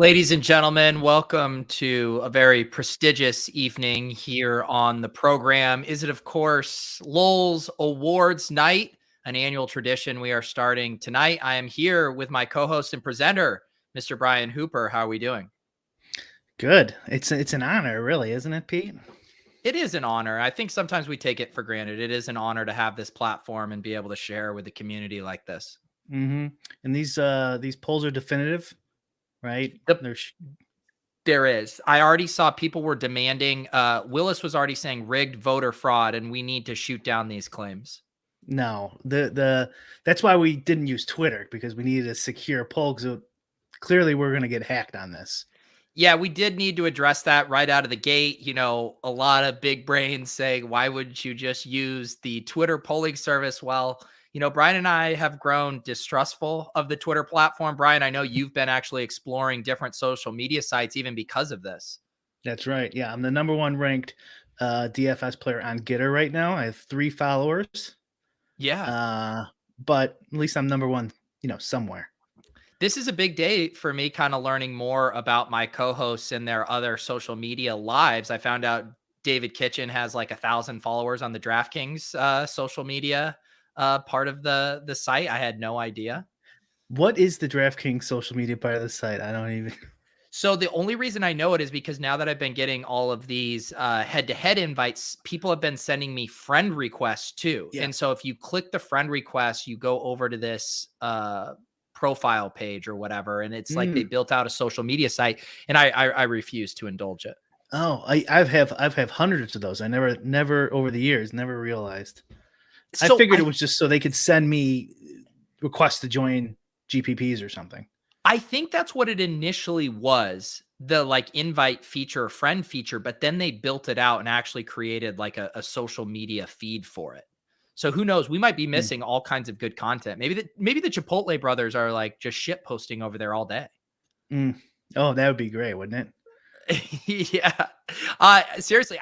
Ladies and gentlemen, welcome to a very prestigious evening here on the program. Is it, of course, Lolz Awards Night, an annual tradition we are starting tonight. I am here with my co-host and presenter, Mr. Brian Hooper. How are we doing? Good. It's an honor, really, isn't it, Pete? It is an honor. I think sometimes we take it for granted. It is an honor to have this platform and be able to share with the community like this. Mm-hmm. And these polls are definitive, right? There is. I already saw people were demanding. Willis was already saying rigged voter fraud, and we need to shoot down these claims. No, that's why we didn't use Twitter, because we needed a secure poll. Because clearly we're going to get hacked on this. Yeah, we did need to address that right out of the gate. You know, a lot of big brains saying, why wouldn't you just use the Twitter polling service? Well, you know, Brian and I have grown distrustful of the Twitter platform. Brian, I know you've been actually exploring different social media sites even because of this. That's right. Yeah, I'm the number one ranked DFS player on Getter right now. I have 3 followers. Yeah. But at least I'm number one, somewhere. This is a big day for me, kind of learning more about my co-hosts and their other social media lives. I found out David Kitchen has like 1,000 followers on the DraftKings social media part of the site. I had no idea. What is the DraftKings social media part of the site? I don't even. So the only reason I know it is because now that I've been getting all of these head-to-head invites, people have been sending me friend requests too. Yeah. And so if you click the friend request, you go over to this profile page or whatever, and it's like they built out a social media site, and I refuse to indulge it. Oh, I've have hundreds of those. I never over the years realized. So I figured it was just so they could send me requests to join GPPs or something. I think that's what it initially was, the like invite feature, friend feature, but then they built it out and actually created like a social media feed for it. So who knows? We might be missing all kinds of good content. Maybe the Chipotle brothers are like just shit posting over there all day. Oh, that would be great, wouldn't it? Yeah. Seriously,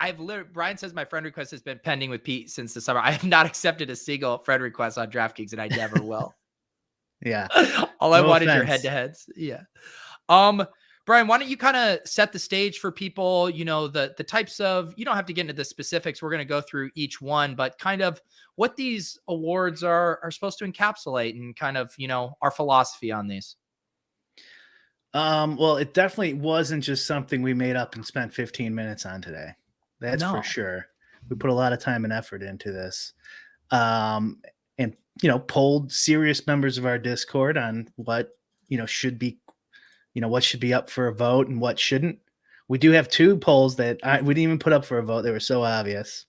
Brian says my friend request has been pending with Pete since the summer. I have not accepted a single friend request on DraftKings, and I never will. Yeah. All I want is your head-to-heads. Yeah. Brian, why don't you kind of set the stage for people, you know, the types of, you don't have to get into the specifics. We're going to go through each one, but kind of what these awards are supposed to encapsulate and kind of, you know, our philosophy on these. Well, it definitely wasn't just something we made up and spent 15 minutes on today. That's for sure. We put a lot of time and effort into this. And, polled serious members of our Discord on what, should be, what should be up for a vote and what shouldn't. We do have 2 polls that we didn't even put up for a vote. They were so obvious.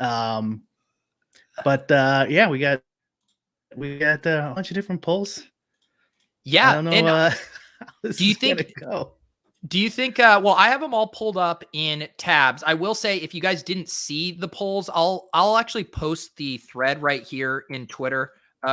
But yeah, we got a bunch of different polls. Yeah. I don't know. Do you think, well, I have them all pulled up in tabs. I will say, if you guys didn't see the polls, I'll actually post the thread right here in Twitter, in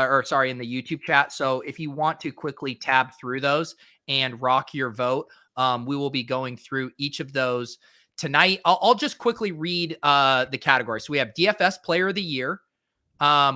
the YouTube chat. So if you want to quickly tab through those and rock your vote, we will be going through each of those tonight. I'll just quickly read the categories. So we have DFS Player of the Year.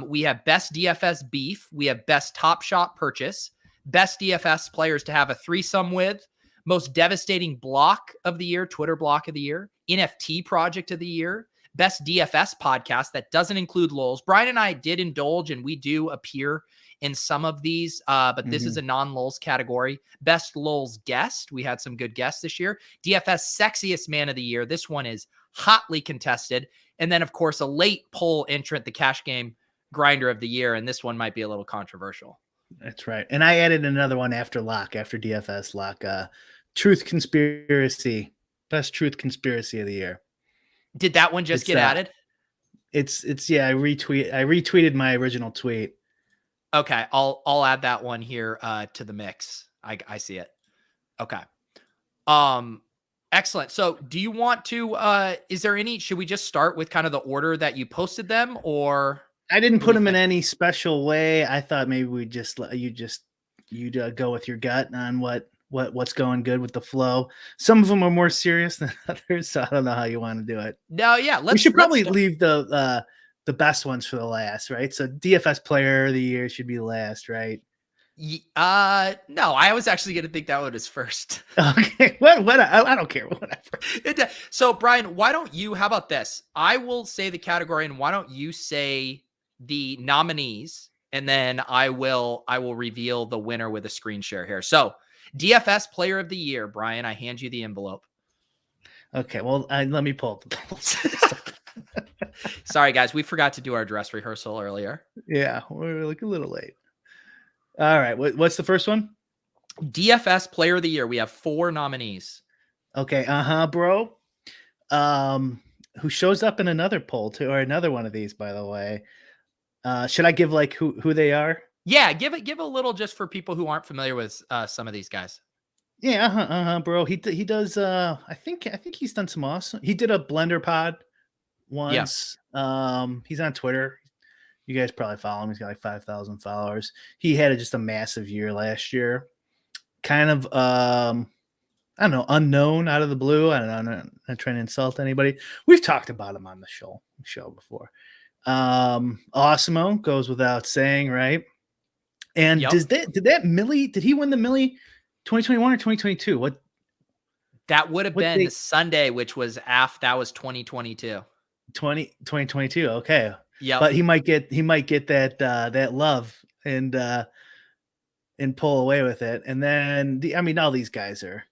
We have Best DFS Beef. We have Best Top Shot Purchase. Best DFS players to have a threesome with. Most devastating block of the year, Twitter block of the year. NFT project of the year. Best DFS podcast that doesn't include Lolz. Brian and I did indulge, and we do appear in some of these, but this is a non-Lolz category. Best Lolz guest. We had some good guests this year. DFS sexiest man of the year. This one is hotly contested. And then, of course, a late poll entrant, the cash game grinder of the year. And this one might be a little controversial. That's right. And I added another one after DFS lock, Truth Conspiracy, Best Truth Conspiracy of the year. Did that one just get added? It's I retweeted my original tweet. Okay, I'll add that one here to the mix. I see it. Okay. Excellent. So do you want to should we just start with kind of the order that you posted them, or? I didn't put them in any special way. I thought maybe we'd just let you'd go with your gut on what's going good with the flow. Some of them are more serious than others, so I don't know how you want to do it. No, yeah, we should probably leave the best ones for the last, right? So DFS Player of the Year should be last, right? No, I was actually going to think that one was first. Okay, what? I don't care. Whatever. So, Brian, why don't you? How about this? I will say the category, and why don't you say the nominees, and then I will reveal the winner with a screen share here. So, DFS Player of the Year, Brian. I hand you the envelope. Okay, well, let me pull up the polls. Sorry, guys, we forgot to do our dress rehearsal earlier. Yeah, we're like a little late. All right, what's the first one? DFS Player of the Year. We have 4 nominees. Okay, bro. Who shows up in another poll too, or another one of these, by the way? Should I give like who they are? Yeah, give a little just for people who aren't familiar with some of these guys. Yeah, bro. He does. I think he's done some awesome. He did a Blender pod once. Yeah. He's on Twitter. You guys probably follow him. He's got like 5,000 followers. He had just a massive year last year. Kind of, I don't know, unknown out of the blue. I don't know. I'm not trying to insult anybody. We've talked about him on the show before. Awesemo goes without saying, right? And did he win the Millie 2021 or 2022? What? That would have been Sunday, which was that was 2022. 2022. Okay. Yeah. But he might get that love and pull away with it. And then all these guys are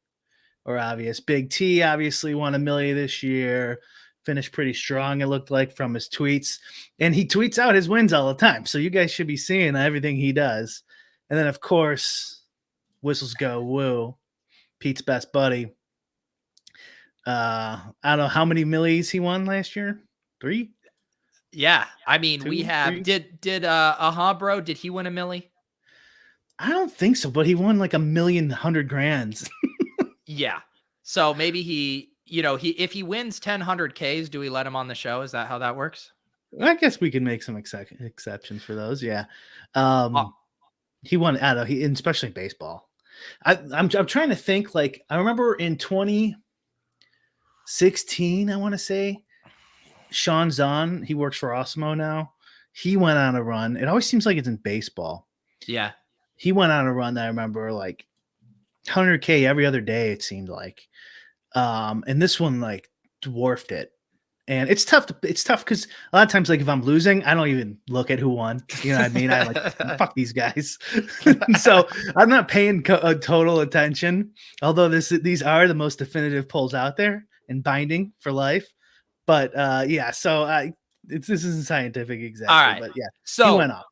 obvious. Big T obviously won a million this year. Finished pretty strong, it looked like, from his tweets. And he tweets out his wins all the time. So you guys should be seeing everything he does. And then, of course, Whistles Go Woo, Pete's best buddy. I don't know how many millies he won last year. 3? Yeah. I mean, 2, we have 3? Did bro, did he win a millie? I don't think so, but he won like $1,100,000. Yeah. So maybe he if he wins 100Ks, do we let him on the show? Is that how that works? I guess we can make some exceptions for those. Yeah. He won, I don't know, especially baseball. I'm trying to think, like, I remember in 2016, I want to say, Sean Zahn, he works for Awesemo now. He went on a run. It always seems like it's in baseball. Yeah. He went on a run that I remember, like 100K every other day, it seemed like. And this one like dwarfed it. And it's tough because a lot of times, like, if I'm losing, I don't even look at who won. You know what I mean? I like fuck these guys. So I'm not paying total attention. Although these are the most definitive polls out there and binding for life. But yeah, so this isn't scientific exactly. All right. But yeah, so he went up.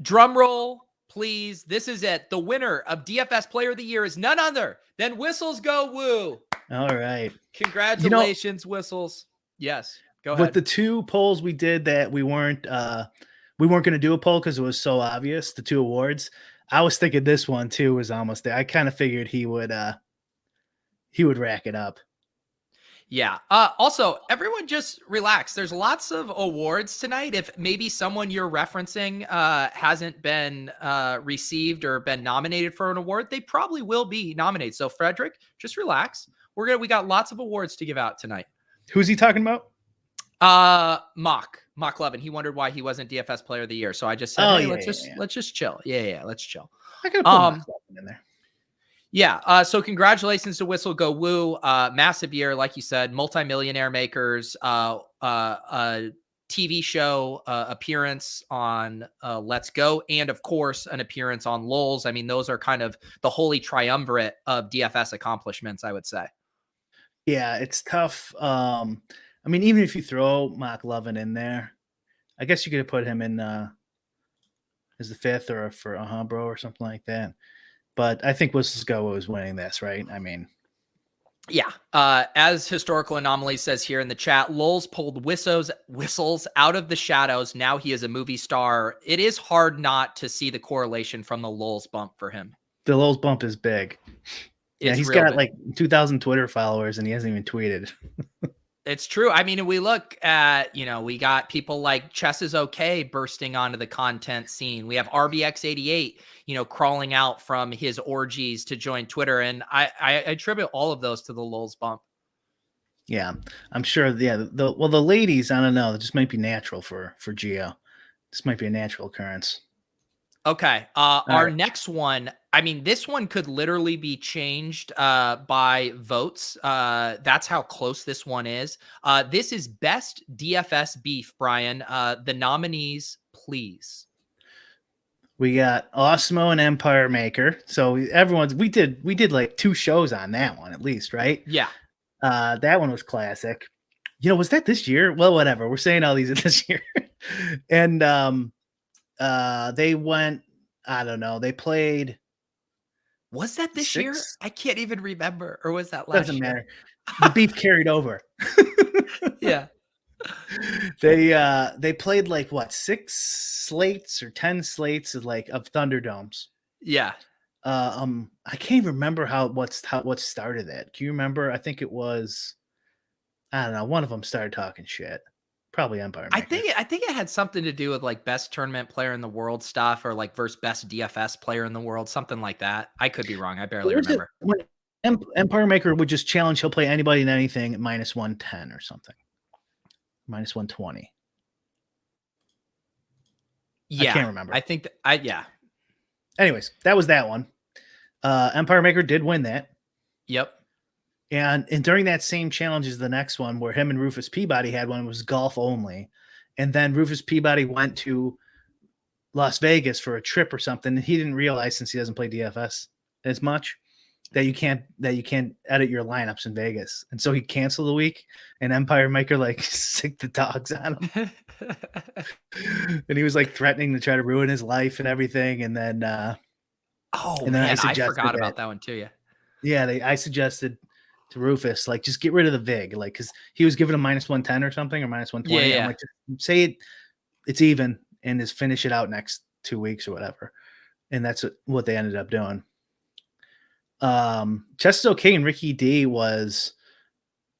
Drum roll, please. This is it. The winner of DFS Player of the Year is none other than Whistles Go Woo. All right. Congratulations, Whistles. Yes, go ahead. With the 2 polls we did that we weren't going to do a poll because it was so obvious, the 2 awards. I was thinking this one too was almost there. I kind of figured he would rack it up. Yeah. Also, everyone just relax. There's lots of awards tonight. If maybe someone you're referencing hasn't been received or been nominated for an award, they probably will be nominated. So, Frederick, just relax. We got lots of awards to give out tonight. Who's he talking about? Mock Levin. He wondered why he wasn't DFS Player of the Year. So I just said, let's just chill. Yeah, let's chill. I gotta put Mock Levin in there. Yeah. So congratulations to Whistle Go Woo. Massive year, like you said, multimillionaire makers, TV show appearance on Let's Go, and of course an appearance on Lolz. I mean, those are kind of the holy triumvirate of DFS accomplishments, I would say. Yeah, it's tough. I mean, even if you throw Mock Levin in there, I guess you could have put him in as the 5th or for bro or something like that. But I think Whistles Go was winning this, right? I mean, yeah. As Historical Anomaly says here in the chat, Lolz pulled Whistles out of the shadows. Now he is a movie star. It is hard not to see the correlation from the Lolz bump for him. The Lolz bump is big. Yeah, he's got like 2,000 Twitter followers and he hasn't even tweeted. It's true. I mean, we look at, we got people like Chess is Okay bursting onto the content scene. We have RBX88, crawling out from his orgies to join Twitter. And I attribute all of those to the Lolz bump. Yeah, I'm sure. Yeah. The ladies, I don't know. It just might be natural for Geo. This might be a natural occurrence. Okay. All Our right. next one, I mean, this one could literally be changed by votes. That's how close this one is. This is best DFS beef, Brian. The nominees, please. We got Osmo and Empire Maker. So we did like 2 shows on that one at least, right? Yeah. That one was classic. You know, was that this year? Well, whatever. We're saying all these are this year. And they went, I don't know, they played Was that this year? 6. I can't even remember. Or was that Doesn't last year? matter. The beef carried over. Yeah. They played like what, 6 slates or 10 slates of Thunderdomes. Yeah. I can't remember what started that. Do you remember? I think it was, I don't know, one of them started talking shit. Probably Empire I Maker. think it had something to do with like best tournament player in the world stuff, or like versus best DFS player in the world, something like that. I could be wrong. I barely remember. When Empire Maker would just challenge, he'll play anybody and anything at -110 or something. -120. Yeah. I can't remember. I think yeah. Anyways, that was that one. Empire Maker did win that. Yep. And during that same challenge is the next one where him and Rufus Peabody had one, was golf only. And then Rufus Peabody went to Las Vegas for a trip or something. And he didn't realize, since he doesn't play DFS as much, that you can't edit your lineups in Vegas. And so he canceled the week, and Empire Maker like sicked the dogs on him. And he was like threatening to try to ruin his life and everything. And then man, I forgot about that one too. Yeah. I suggested to Rufus, like, just get rid of the VIG, like, because he was giving him -110 or something, or -120. Yeah. I'm like, just say it's even and just finish it out next 2 weeks or whatever. And that's what they ended up doing. Chess is okay, and Ricky D was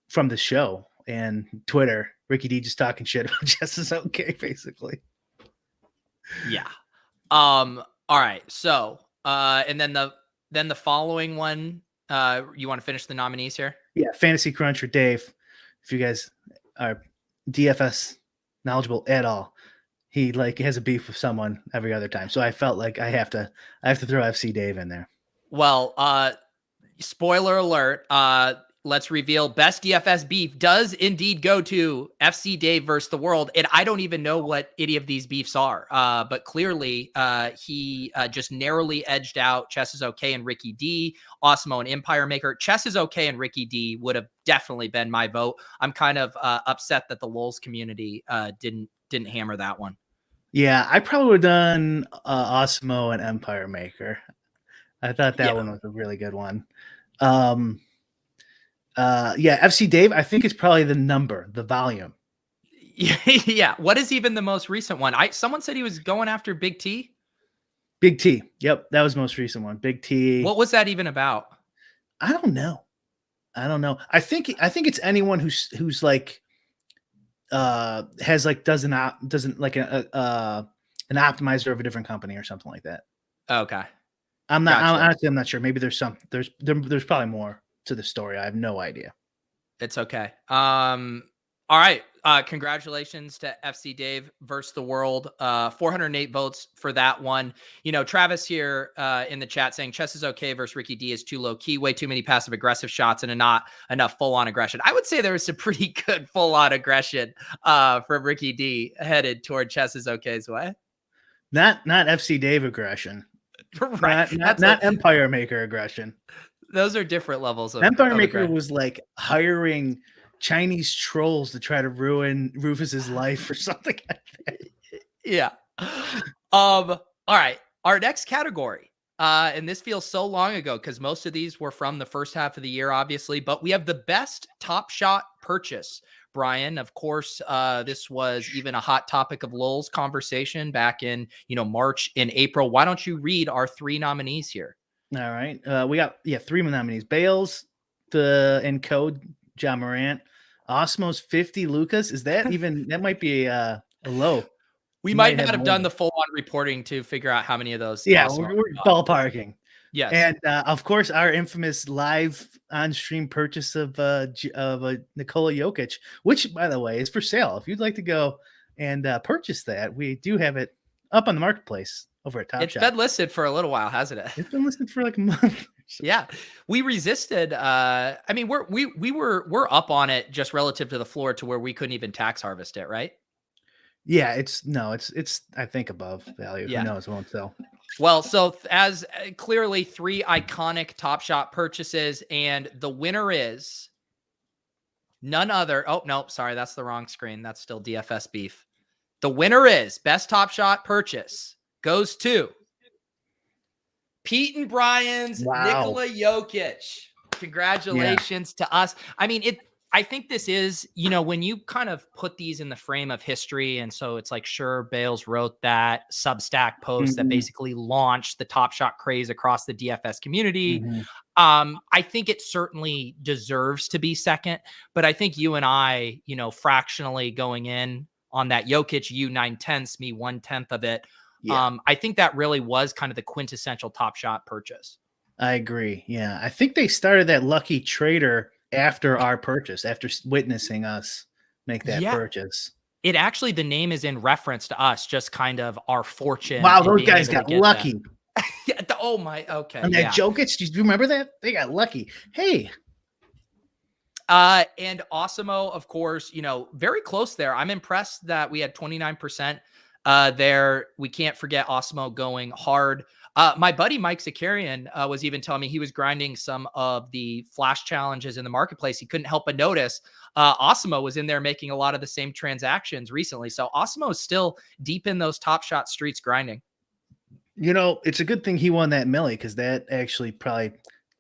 from the show and Twitter. Ricky D just talking shit about Chess is okay, basically. Yeah. All right. So, and then the following one. You want to finish the nominees here? Yeah, Fantasy Cruncher Dave. If you guys are DFS knowledgeable at all, he like has a beef with someone every other time. So I felt like I have to throw FC Dave in there. Well, spoiler alert. Let's reveal best DFS beef does indeed go to FC Dave versus the world. And I don't even know what any of these beefs are. But clearly he just narrowly edged out Chess is okay and Ricky D, Osmo and Empire Maker. Chess is okay and Ricky D would have definitely been my vote. I'm kind of upset that the Lolz community didn't hammer that one. Yeah, I probably would have done Osmo and Empire Maker. I thought that one was a really good one. Yeah, FC Dave, I think it's probably the volume. Yeah. What is even the most recent one? Someone said he was going after Big T. Big T. Yep, that was the most recent one. Big T. What was that even about? I don't know. I think it's anyone who's like has like doesn't like an optimizer of a different company or something like that. Okay. Honestly, I'm not sure. Maybe there's probably more to the story. I have no idea. It's okay. All right. Congratulations to FC Dave versus the world. 408 votes for that one. You know, Travis here in the chat saying Chess is okay versus Ricky D is too low key, way too many passive aggressive shots and not enough full on aggression. I would say there was some pretty good full on aggression from Ricky D headed toward Chess is okay's way. Not FC Dave aggression. Right. Not Empire Maker aggression. Those are different levels of Empire Maker was like hiring Chinese trolls to try to ruin Rufus's life or something like that. Yeah. All right. Our next category. And this feels so long ago because most of these were from the first half of the year, obviously, but we have the best Top Shot purchase. Brian, of course, this was even a hot topic of Lolz conversation back in, March and April. Why don't you read our 3 nominees here? All right. We got 3 nominees. Bales, and code John Morant. Osmos 50 Lucas. Is that even that might be a low. We might not have done the full on reporting to figure out how many of those. Yeah, we're ballparking. Yes. And of course, our infamous live on stream purchase of Nikola Jokic, which, by the way, is for sale. If you'd like to go and purchase that, we do have it up on the marketplace over at Top It's Shop. been listed for a little while, hasn't it? It's been listed for like a month. Yeah, we resisted. I mean, we're up on it just relative to the floor to where we couldn't even tax harvest it, right? Yeah, it's I think above value. Yeah. Who knows? It won't sell. Well, so as clearly 3 iconic Top Shot purchases, and the winner is none other. Oh no, sorry, that's the wrong screen. That's still DFS beef. The winner is best Top Shot purchase goes to Pete and Brian's Nikola Jokic. Congratulations to us. I mean, I think this is, when you kind of put these in the frame of history, and so it's like, sure, Bales wrote that Substack post that basically launched the Top Shot craze across the DFS community. I think it certainly deserves to be second, but I think you and I, fractionally going in on that Jokic, you 9/10, me 1/10 of it. Yeah. I think that really was kind of the quintessential Top Shot purchase. I agree. Yeah. I think they started that lucky trader after our purchase, after witnessing us make that purchase. It actually, the name is in reference to us, just kind of our fortune. Wow, those guys got lucky. Yeah. Oh my. Okay. And that Jokic, do you remember that? They got lucky. Hey. And Osimo, of course, very close there. I'm impressed that we had 29% there. We can't forget Osimo going hard. My buddy Mike Zakarian was even telling me he was grinding some of the flash challenges in the marketplace. He couldn't help but notice Osimo was in there making a lot of the same transactions recently. So Osimo is still deep in those Top Shot streets grinding. It's a good thing he won that milli, because that actually probably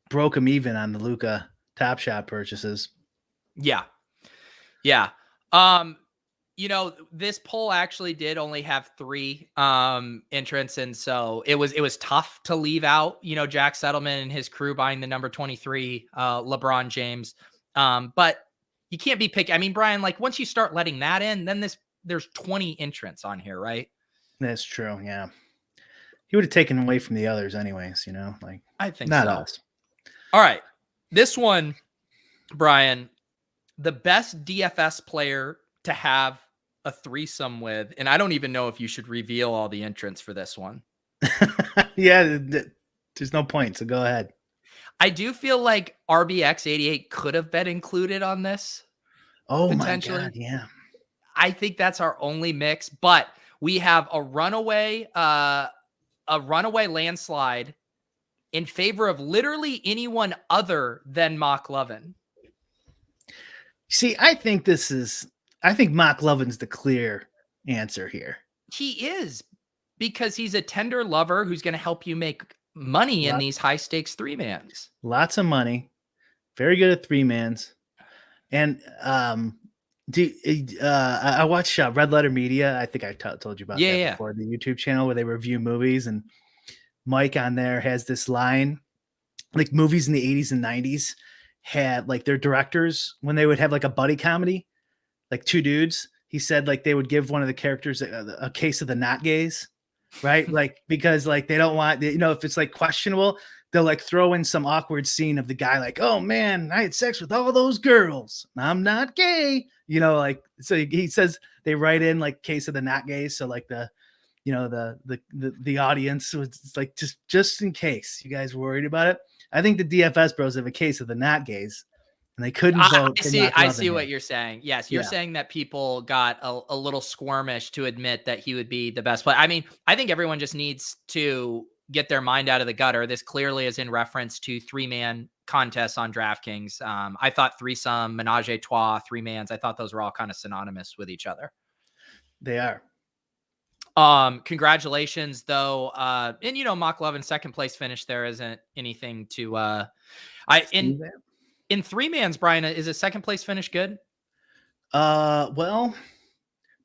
broke him even on the Luka Top Shot purchases. Yeah. Yeah. This poll actually did only have 3 entrants, and so it was tough to leave out, Jack Settleman and his crew buying the number 23, LeBron James. But you can't be picky. I mean, Brian, like, once you start letting that in, then there's 20 entrants on here, right? That's true. Yeah. He would have taken away from the others anyways, like, I think not so. us. All right. This one, Brian, the best DFS player to have a threesome with, and I don't even know if you should reveal all the entrants for this one. Yeah, there's no point, so go ahead. I do feel like RBX88 could have been included on this. Oh my God, yeah. I think that's our only mix, but we have a runaway landslide in favor of literally anyone other than Mock Lovin. See, I think Mock Lovin's the clear answer here. He is, because he's a tender lover who's going to help you make money in these high stakes 3-mans. Lots of money. Very good at 3-mans. And I watched Red Letter Media. I think I told you about that before, the YouTube channel where they review movies, and Mike on there has this line, like, movies in the 80s and 90s had, like, their directors, when they would have like a buddy comedy, like 2 dudes, he said, like, they would give one of the characters a case of the not gays, right? Like, because, like, they don't want, if it's like questionable, they'll like throw in some awkward scene of the guy like, oh man, I had sex with all those girls, I'm not gay, like, so he says they write in like case of the not gays, so like the audience was like, just in case you guys were worried about it. I think the DFS bros have a case of the not gays, and they couldn't vote. I see what you're saying. Yes, you're saying that people got a little squirmish to admit that he would be the best player. I mean, I think everyone just needs to get their mind out of the gutter. This clearly is in reference to 3-man contests on DraftKings. I thought threesome, menage a trois, 3-mans, I thought those were all kind of synonymous with each other. They are. Congratulations though. And Mock Lovin second place finish there isn't anything to, in 3-mans, Brian, is a second place finish good? Well,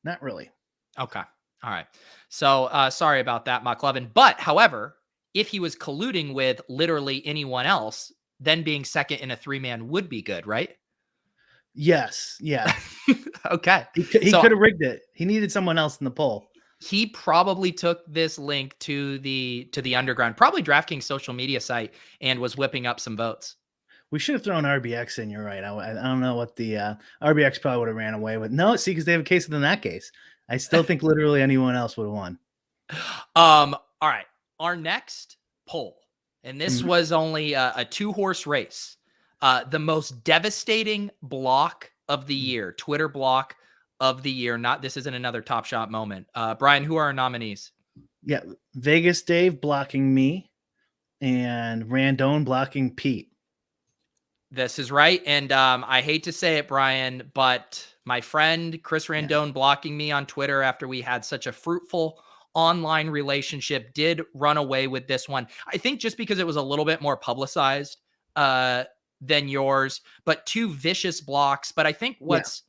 not really. Okay. All right. So, sorry about that, Mock Lovin. But however, if he was colluding with literally anyone else, then being second in a 3-man would be good, right? Yes. Yeah. Okay. He could have rigged it. He needed someone else in the poll. He probably took this link to the underground, probably DraftKings social media site, and was whipping up some votes. We should have thrown RBX in. You're right. I don't know what the RBX probably would have ran away with. No, see, because they have a case of the not case. I still think literally anyone else would have won. All right. Our next poll, and this was only a 2-horse race. The most devastating block of the year, Twitter block of the year. This isn't another Top Shot moment. Brian, who are our nominees? Yeah, Vegas Dave blocking me and Randone blocking Pete. This is right. And I hate to say it, Brian, but my friend Chris Randone blocking me on Twitter after we had such a fruitful online relationship did run away with this one. I think just because it was a little bit more publicized than yours, but 2 vicious blocks. But I think what's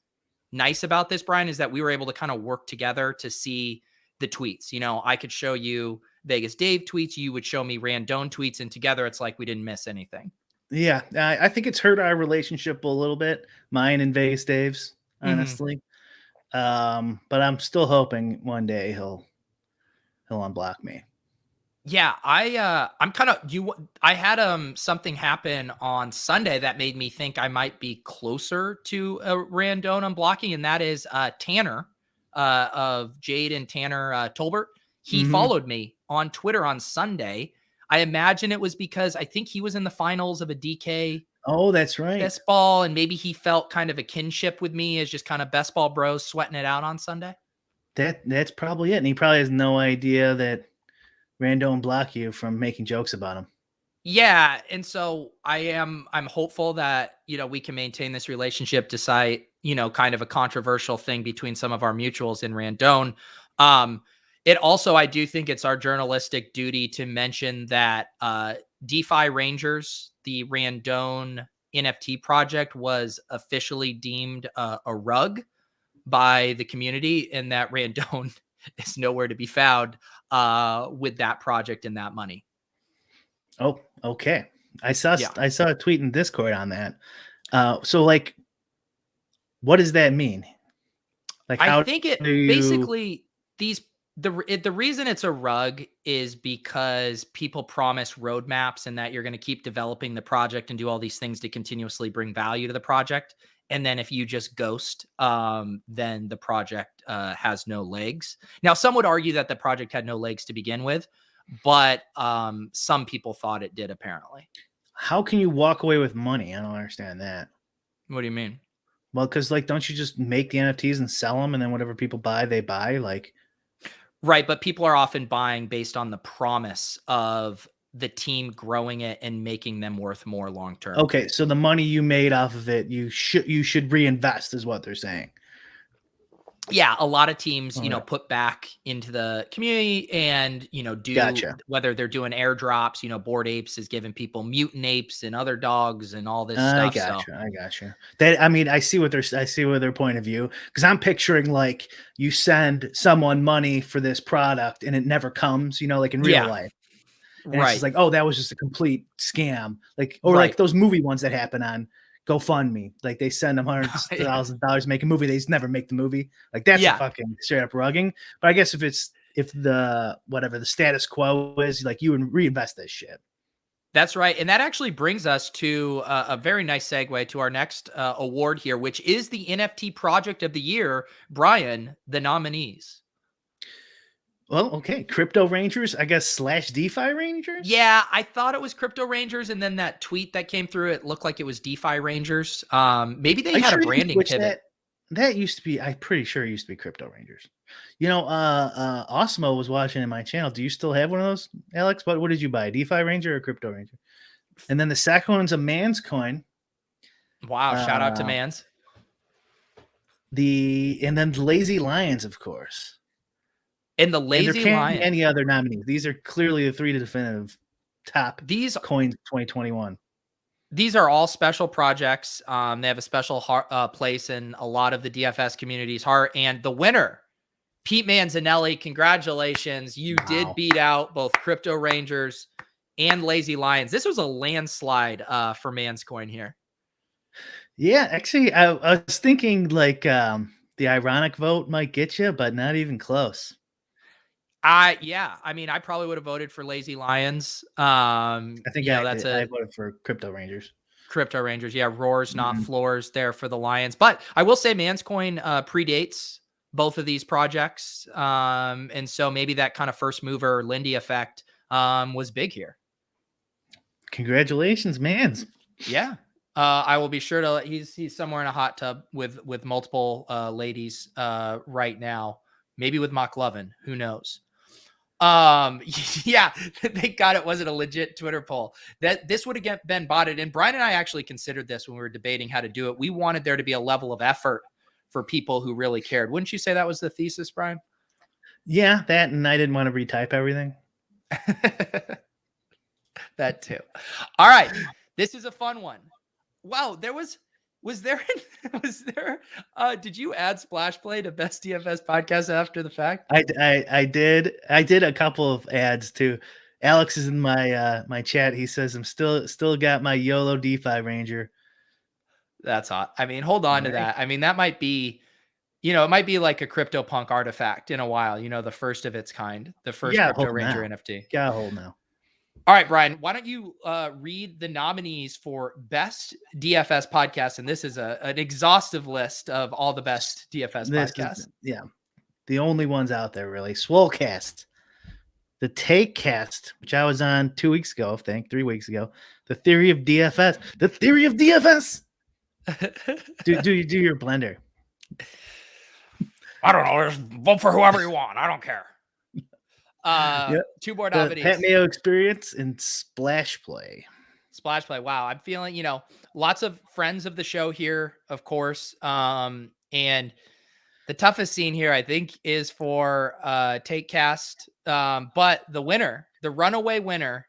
nice about this, Brian, is that we were able to kind of work together to see the tweets. You know, I could show you Vegas Dave tweets, you would show me Randone tweets, and together it's like we didn't miss anything. Yeah, I think it's hurt our relationship a little bit, mine and Vegas Dave's, honestly. But I'm still hoping one day he'll unblock me. Yeah, I'm kind of I had something happen on Sunday that made me think I might be closer to a Randone unblocking, and that is Tanner of Jade and Tanner Tolbert. He followed me on Twitter on Sunday. I imagine it was because I think he was in the finals of a DK. Oh, that's right. Best ball, and maybe he felt kind of a kinship with me as just kind of best ball bros sweating it out on Sunday. That's probably it. And he probably has no idea that Randone block you from making jokes about him. Yeah, and so I'm hopeful that, you know, we can maintain this relationship despite, you know, kind of a controversial thing between some of our mutuals in Randone. It also, I do think it's our journalistic duty to mention that DeFi Rangers, the Randone NFT project, was officially deemed a rug by the community, and that Randone is nowhere to be found with that project and that money. Oh, okay. I saw a tweet in Discord on that. So, like, what does that mean? Like, I think it basically the reason it's a rug is because people promise roadmaps and that you're going to keep developing the project and do all these things to continuously bring value to the project. And then if you just ghost, then the project has no legs. Now, some would argue that the project had no legs to begin with, but some people thought it did, apparently. How can you walk away with money? I don't understand that. What do you mean? Well, because, like, don't you just make the NFTs and sell them, and then whatever people buy, they buy? Like, right, but people are often buying based on the promise of the team growing it and making them worth more long term. Okay, so the money you made off of it, you should reinvest, is what they're saying. Yeah, a lot of teams, you know, put back into the community and, you know, do whether they're doing airdrops, you know, Bored Apes is giving people mutant apes and other dogs and all this stuff. I gotcha. That, I mean, I see their point of view, because I'm picturing, like, you send someone money for this product and it never comes, you know, like in real life. And it's just like, oh, that was just a complete scam. Like, or like those movie ones that happen on GoFundMe. Like, they send them hundreds of thousands of dollars to make a movie. They just never make the movie. Like, that's a fucking straight up rugging. But I guess if the status quo is, like, you would reinvest this shit. That's right. And that actually brings us to a very nice segue to our next award here, which is the NFT project of the year. Brian, the nominees. Well, okay. Crypto Rangers, I guess, / DeFi Rangers? Yeah, I thought it was Crypto Rangers, and then that tweet that came through, it looked like it was DeFi Rangers. Maybe they had a branding pivot. That used to be, I'm pretty sure it used to be Crypto Rangers. You know, Osmo was watching in my channel. Do you still have one of those, Alex? What did you buy, DeFi Ranger or Crypto Ranger? And then the second one's a Man's Coin. Wow, shout out to Mans. And then the Lazy Lions, of course. And the Lazy Lions. There can't be any other nominees. These are clearly the 3 definitive top coins 2021. These are all special projects. They have a special place in a lot of the DFS community's heart. And the winner, Pete Manzanelli, congratulations. You did beat out both Crypto Rangers and Lazy Lions. This was a landslide for Man's Coin here. Yeah, actually, I was thinking, like, the ironic vote might get you, but not even close. Yeah. I mean, I probably would have voted for Lazy Lions. I think I voted for Crypto Rangers. Crypto Rangers. Yeah. Roars, not floors there for the Lions. But I will say Man's Coin predates both of these projects. And so maybe that kind of first mover Lindy effect was big here. Congratulations, man. Yeah. I will be sure to he's somewhere in a hot tub with multiple ladies right now, maybe with Mock Lovin, who knows. Yeah, thank God it wasn't a legit Twitter poll. That this would have been botted. And Brian and I actually considered this when we were debating how to do it. We wanted there to be a level of effort for people who really cared. Wouldn't you say that was the thesis, Brian? Yeah, that, and I didn't want to retype everything. That too. All right. This is a fun one. Wow, was there did you add Splash Play to Best DFS podcast after the fact? I did a couple of ads too. Alex is in my my chat. He says I'm still got my YOLO DeFi Ranger. That's hot. I mean, hold on to that. I mean, that might be, it might be like a CryptoPunk artifact in a while, the first of its kind, the first Crypto Ranger NFT. Got a hold now. All right, Brian, why don't you read the nominees for Best DFS Podcast? And this is an exhaustive list of all the best DFS podcasts. Yeah. The only ones out there, really. Swolecast, the Takecast, which I was on 2 weeks ago, I think, 3 weeks ago. The Theory of DFS. The Theory of DFS. do your blender. I don't know. Just vote for whoever you want. I don't care. Two more nominees. Pat Mayo Experience and Splash Play. Splash Play. Wow. I'm feeling, lots of friends of the show here, of course. And the toughest scene here, I think, is for Takecast. But the winner, the runaway winner,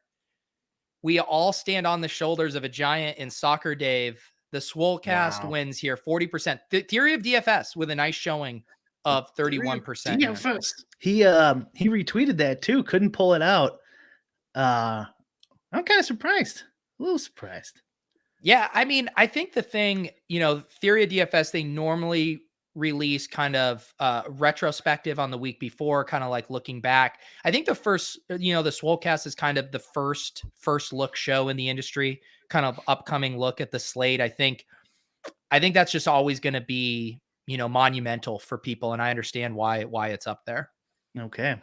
we all stand on the shoulders of a giant in Soccer Dave. The Swolecast wins here, 40%. The Theory of DFS with a nice showing of 31%. DFS. He retweeted that too. Couldn't pull it out. I'm kind of surprised. A little surprised. Yeah, I mean, I think the thing, Theory of DFS, they normally release kind of retrospective on the week before, kind of like looking back. I think the first, the Swolecast is kind of the first look show in the industry, kind of upcoming look at the slate. I think that's just always going to be, monumental for people. And I understand why it's up there. Okay.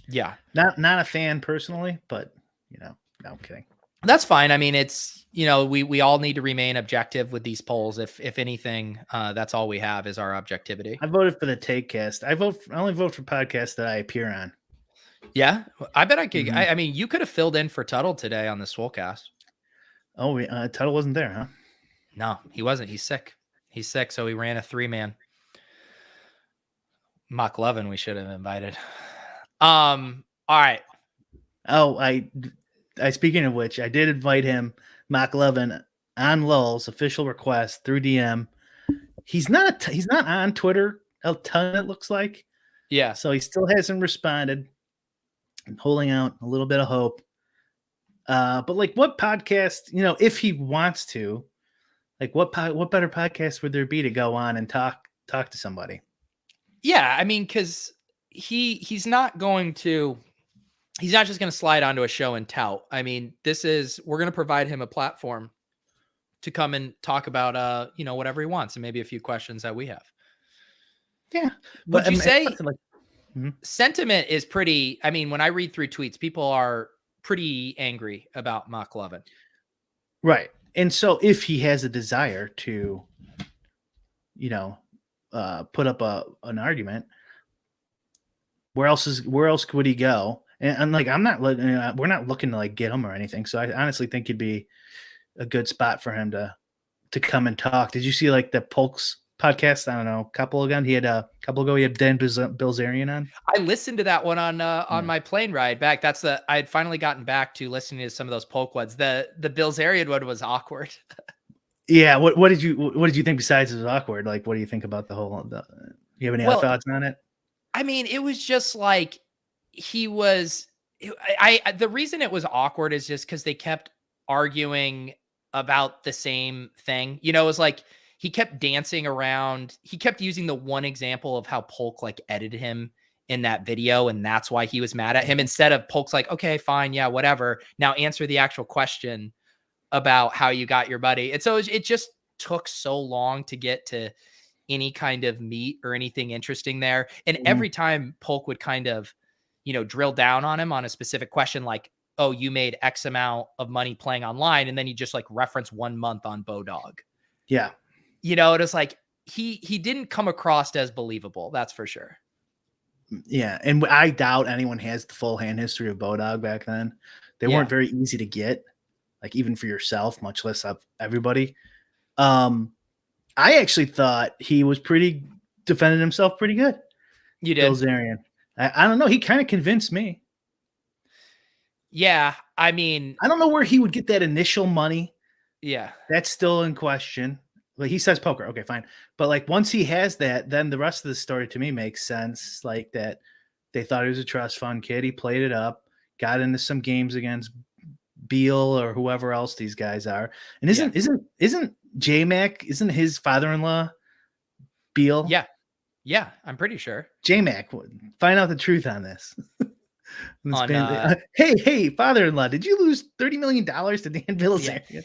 Yeah. Not a fan personally, but no, I'm kidding. That's fine. I mean, it's, we all need to remain objective with these polls. If anything, that's all we have is our objectivity. I voted for the Takecast. I only vote for podcasts that I appear on. Yeah. I bet I could. Mm-hmm. I mean, you could have filled in for Tuttle today on the Swolecast. Oh, Tuttle wasn't there, huh? No, he wasn't. He's sick. So he ran a 3-man. Mock Lovin we should have invited. All right. Oh, I speaking of which, I did invite him, Mock Lovin, on Lolz, official request through DM. He's not on Twitter a ton, it looks like. Yeah. So he still hasn't responded. I'm holding out a little bit of hope. But like, what podcast, if he wants to, like what better podcast would there be to go on and talk to somebody? Yeah, I mean, because he's not just going to slide onto a show and tout. I mean, we're going to provide him a platform to come and talk about, whatever he wants, and maybe a few questions that we have. Yeah. Would you say sentiment is pretty, I mean, when I read through tweets, people are pretty angry about Mock Lovin. Right. And so if he has a desire to, put up an argument, where else would he go? And like, we're not looking to like get him or anything. So I honestly think it'd be a good spot for him to come and talk. Did you see like the Polk's podcast? I don't know, a couple ago he had Dan Bilzerian on. I listened to that one on my plane ride back. I had finally gotten back to listening to some of those Polk ones. The Bilzerian one was awkward. Yeah. What did you think besides it was awkward? Like, what do you think about the whole, you have any thoughts on it? I mean, it was just like, the reason it was awkward is just because they kept arguing about the same thing. It was like, he kept dancing around. He kept using the one example of how Polk like edited him in that video. And that's why he was mad at him, instead of Polk's like, okay, fine. Yeah, whatever. Now answer the actual question about how you got your buddy. And so it just took so long to get to any kind of meat or anything interesting there. And every time Polk would kind of, drill down on him on a specific question, like, oh, you made X amount of money playing online. And then he just like reference 1 month on Bodog. Yeah. It was like, he didn't come across as believable. That's for sure. Yeah. And I doubt anyone has the full hand history of Bodog back then. They weren't very easy to get, like even for yourself, much less of everybody. I actually thought he was defended himself pretty good. You did? Bilzerian. I don't know. He kind of convinced me. Yeah. I mean, I don't know where he would get that initial money. Yeah. That's still in question. Like he says poker. Okay, fine. But like once he has that, then the rest of the story to me makes sense. Like that they thought he was a trust fund kid. He played it up, got into some games against Beal or whoever else these guys are. And isn't J-Mac, isn't his father-in-law Beal? Yeah. Yeah, I'm pretty sure. J-Mac, find out the truth on this. Hey, father-in-law, did you lose $30 million to Dan Bilzerian? Yeah.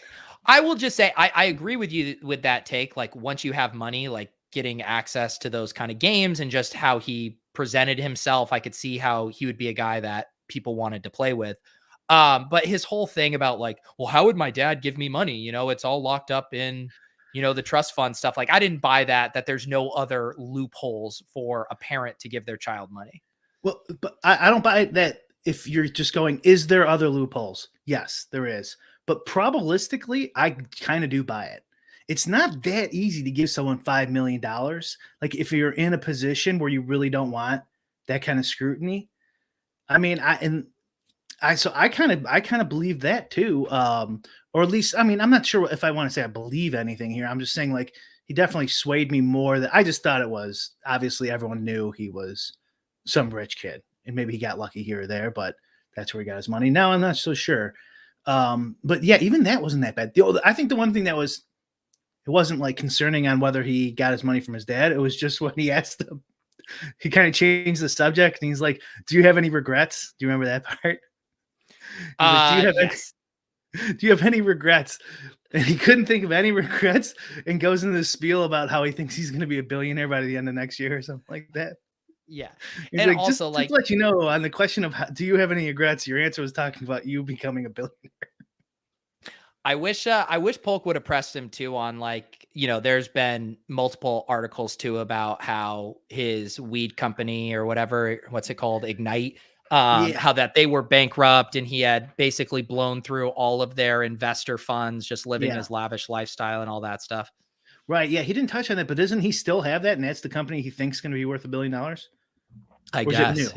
I will just say, I agree with you with that take. Like once you have money, like getting access to those kind of games and just how he presented himself, I could see how he would be a guy that people wanted to play with. But his whole thing about like, well, how would my dad give me money? It's all locked up in, the trust fund stuff. Like I didn't buy that there's no other loopholes for a parent to give their child money. Well, but I don't buy that. If you're just going, is there other loopholes? Yes, there is. But probabilistically, I kind of do buy it. It's not that easy to give someone $5 million. Like if you're in a position where you really don't want that kind of scrutiny. I mean, I kind of believe that too. Or at least, I mean, I'm not sure if I want to say I believe anything here. I'm just saying like he definitely swayed me more than I just thought it was. Obviously everyone knew he was some rich kid and maybe he got lucky here or there, but that's where he got his money. Now I'm not so sure. But yeah, even that wasn't that bad. I think the one thing that it wasn't like concerning on whether he got his money from his dad. It was just when he asked him, he kind of changed the subject and he's like, do you have any regrets? Do you remember that part? Do you have any regrets? And he couldn't think of any regrets and goes into this spiel about how he thinks he's going to be a billionaire by the end of next year or something like that. Yeah. He's and like, also just to let you know on the question of do you have any regrets? Your answer was talking about you becoming a billionaire. I wish Polk would have pressed him too on like, there's been multiple articles too about how his weed company or whatever, what's it called? Ignite. How that they were bankrupt and he had basically blown through all of their investor funds, just living his lavish lifestyle and all that stuff. Right. Yeah. He didn't touch on that, but doesn't he still have that? And that's the company he thinks is going to be worth $1 billion. I guess.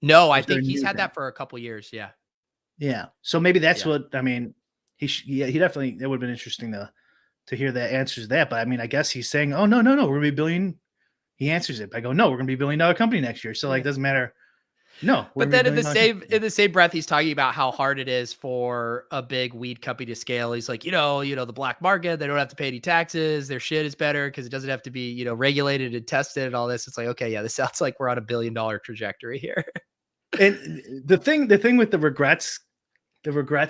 No, I think he's had that for a couple years. Yeah. Yeah. So maybe that's what, I mean, he definitely, it would have been interesting to hear that answers that. But I mean, I guess he's saying, oh, no, we're going to be $1 billion. He answers it by going, no, we're going to be $1 billion company next year. So like, doesn't matter. No, but then in the same breath, he's talking about how hard it is for a big weed company to scale. He's like, the black market, they don't have to pay any taxes. Their shit is better because it doesn't have to be, regulated and tested and all this. It's like, okay, yeah, this sounds like we're on $1 billion trajectory here. And the thing with the regrets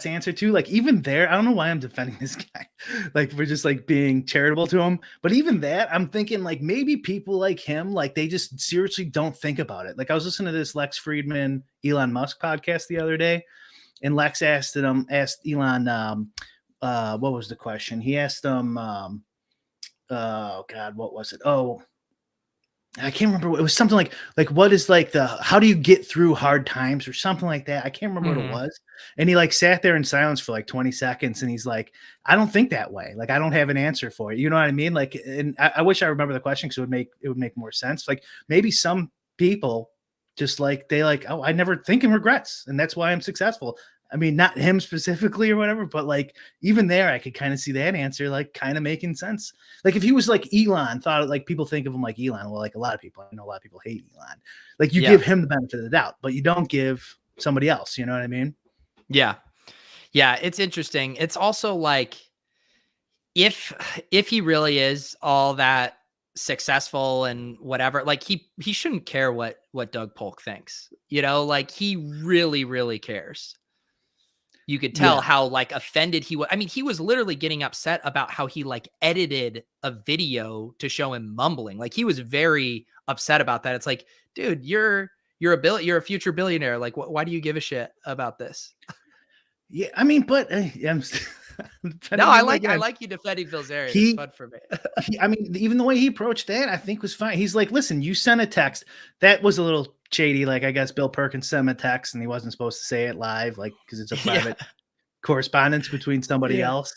answer too, like even there, I don't know why I'm defending this guy. Like we're just like being charitable to him. But even that, I'm thinking like maybe people like him, like they just seriously don't think about it. Like I was listening to this Lex Friedman, Elon Musk podcast the other day, and Lex asked Elon, what was the question? He asked him, oh God, what was it? Oh, I can't remember. It was something like what is like how do you get through hard times or something like that. I can't remember what it was. And he like sat there in silence for like 20 seconds. And he's like, I don't think that way. Like, I don't have an answer for it. You know what I mean? Like, and I wish I remember the question because it would make more sense. Like maybe some people just like, oh, I never think in regrets. And that's why I'm successful. I mean, not him specifically or whatever, but like even there, I could kind of see that answer, like kind of making sense. Like if he was like Elon, like people think of him like Elon. Well, like a lot of people, I know a lot of people hate Elon. Like you give him the benefit of the doubt, but you don't give somebody else. You know what I mean? Yeah. Yeah. It's interesting. It's also like, if he really is all that successful and whatever, like he shouldn't care what Doug Polk thinks, like he really, really cares. You could tell how like offended he was. I mean, he was literally getting upset about how he like edited a video to show him mumbling. Like he was very upset about that. It's like, dude, you're a future billionaire. Like, why do you give a shit about this? Yeah, I mean, but I'm no, I like you defending Bilzerian. It's fun for me. I mean, even the way he approached that, I think was fine. He's like, listen, you sent a text that was a little shady. Like, I guess Bill Perkins sent him a text and he wasn't supposed to say it live, like, because it's a private correspondence between somebody else.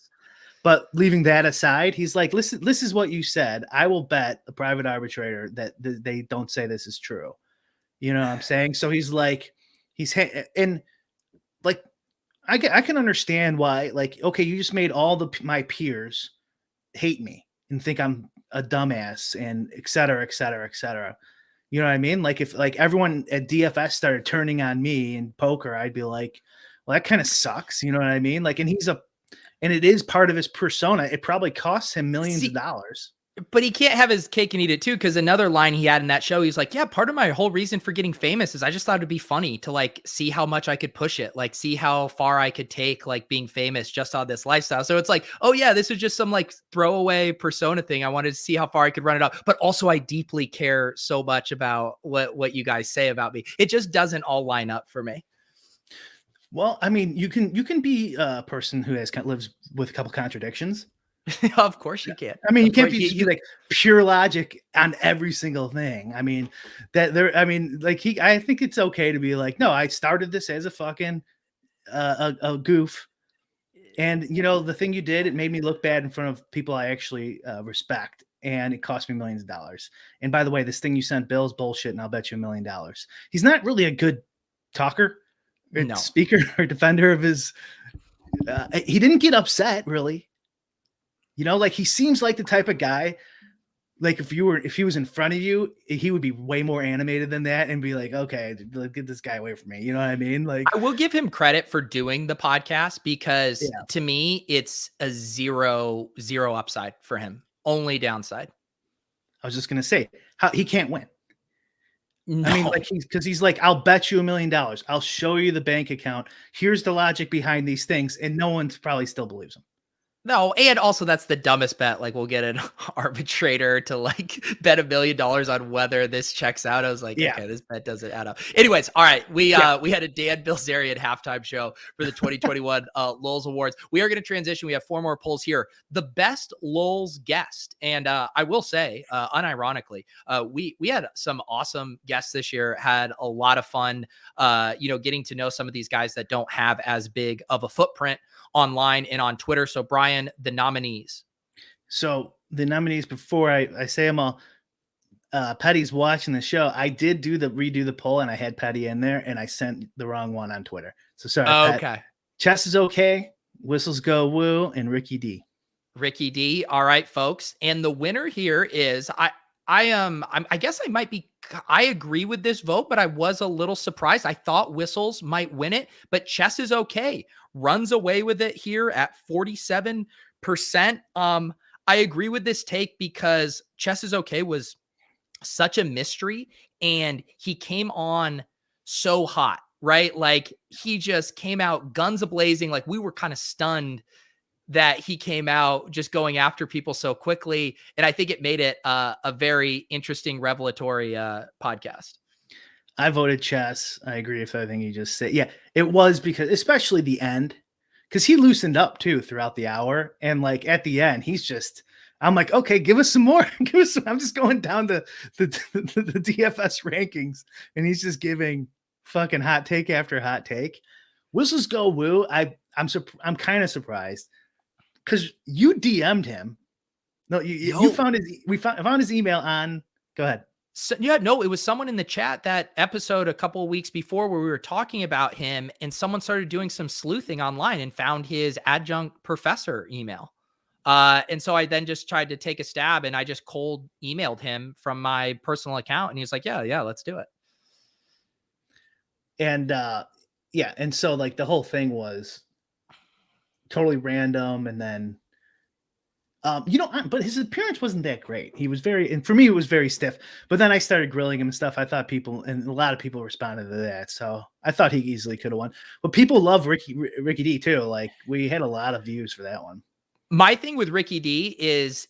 But leaving that aside, he's like, listen, this is what you said. I will bet a private arbitrator that they don't say this is true. You know what I'm saying? So he's like, and like, I can understand why, like, okay, you just made all my peers hate me and think I'm a dumbass and et cetera, et cetera, et cetera. You know what I mean? Like if like everyone at DFS started turning on me in poker, I'd be like, well, that kind of sucks. You know what I mean? Like, and it is part of his persona. It probably costs him millions of dollars. But he can't have his cake and eat it too, because another line he had in that show, he's like, yeah, part of my whole reason for getting famous is I just thought it'd be funny to like see how much I could push it, like see how far I could take like being famous just on this lifestyle. So it's like, oh yeah, this was just some like throwaway persona thing. I wanted to see how far I could run it up. But also I deeply care so much about what you guys say about me. It just doesn't all line up for me. Well, I mean, you can be a person who lives with a couple contradictions. Of course you can. I mean, you can't be like pure logic on every single thing. I mean, I think it's okay to be like, no, I started this as a fucking a goof. And you know, the thing you did, it made me look bad in front of people I actually respect. And it cost me millions of dollars. And by the way, this thing you sent Bill's bullshit, and I'll bet you $1 million. He's not really a good talker, or speaker, or defender of his. He didn't get upset, really. You know, like he seems like the type of guy, like if he was in front of you, he would be way more animated than that and be like, okay, get this guy away from me. You know what I mean? Like, I will give him credit for doing the podcast because to me, it's a zero upside for him. Only downside. I was just going to say he can't win. No. I mean, like he's like, I'll bet you $1 million. I'll show you the bank account. Here's the logic behind these things. And no one probably still believes him. No, and also that's the dumbest bet. Like we'll get an arbitrator to like bet $1 million on whether this checks out. I was like, okay, this bet doesn't add up. Anyways, all right. We had a Dan Bilzerian halftime show for the 2021 Lolz Awards. We are going to transition. We have 4 more polls here. The best Lolz guest. And I will say, unironically, we had some awesome guests this year, had a lot of fun, getting to know some of these guys that don't have as big of a footprint online and on Twitter. So Brian, the nominees. So the nominees, before I say them all, Petty's watching the show. I did redo the poll and I had Petty in there and I sent the wrong one on Twitter. So sorry. Okay. Pat. Chess is okay. Whistles go woo, and Ricky D. Ricky D. All right, folks. And the winner here is I guess I agree with this vote, but I was a little surprised. I thought Whistles might win it, but Chess is okay. Runs away with it here at 47%. I agree with this take because Chess is okay was such a mystery and he came on so hot, right? Like he just came out guns a-blazing. Like we were kind of stunned that he came out just going after people so quickly. And I think it made it a very interesting, revelatory podcast. I voted Chess. I agree with everything you just said. Yeah, it was because, especially the end, because he loosened up too throughout the hour. And like at the end, I'm like, okay, give us some more. I'm just going down the DFS rankings, and he's just giving fucking hot take after hot take. Whistles go woo. I'm kind of surprised because you DM'd him. No, you found we found his email on. Go ahead. So, yeah, no, it was someone in the chat that episode a couple of weeks before where we were talking about him, and someone started doing some sleuthing online and found his adjunct professor email. And so I then just tried to take a stab and I just cold emailed him from my personal account. And he was like, yeah, let's do it. And and so like the whole thing was totally random. And then But his appearance wasn't that great. He was and for me, it was very stiff. But then I started grilling him and stuff. I thought and a lot of people responded to that. So I thought he easily could have won. But people love Ricky D too. Like, we had a lot of views for that one. My thing with Ricky D is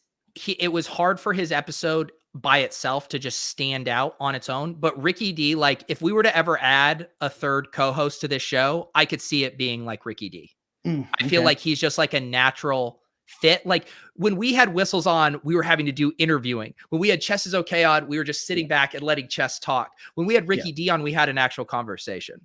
it was hard for his episode by itself to just stand out on its own. But Ricky D, like, if we were to ever add a third co-host to this show, I could see it being like Ricky D. I feel like he's just like a natural fit. Like, when we had Whistles on, we were having to do interviewing. When we had Chess is Okay on, we were just sitting back and letting Chess talk. When we had Ricky D on, we had an actual conversation.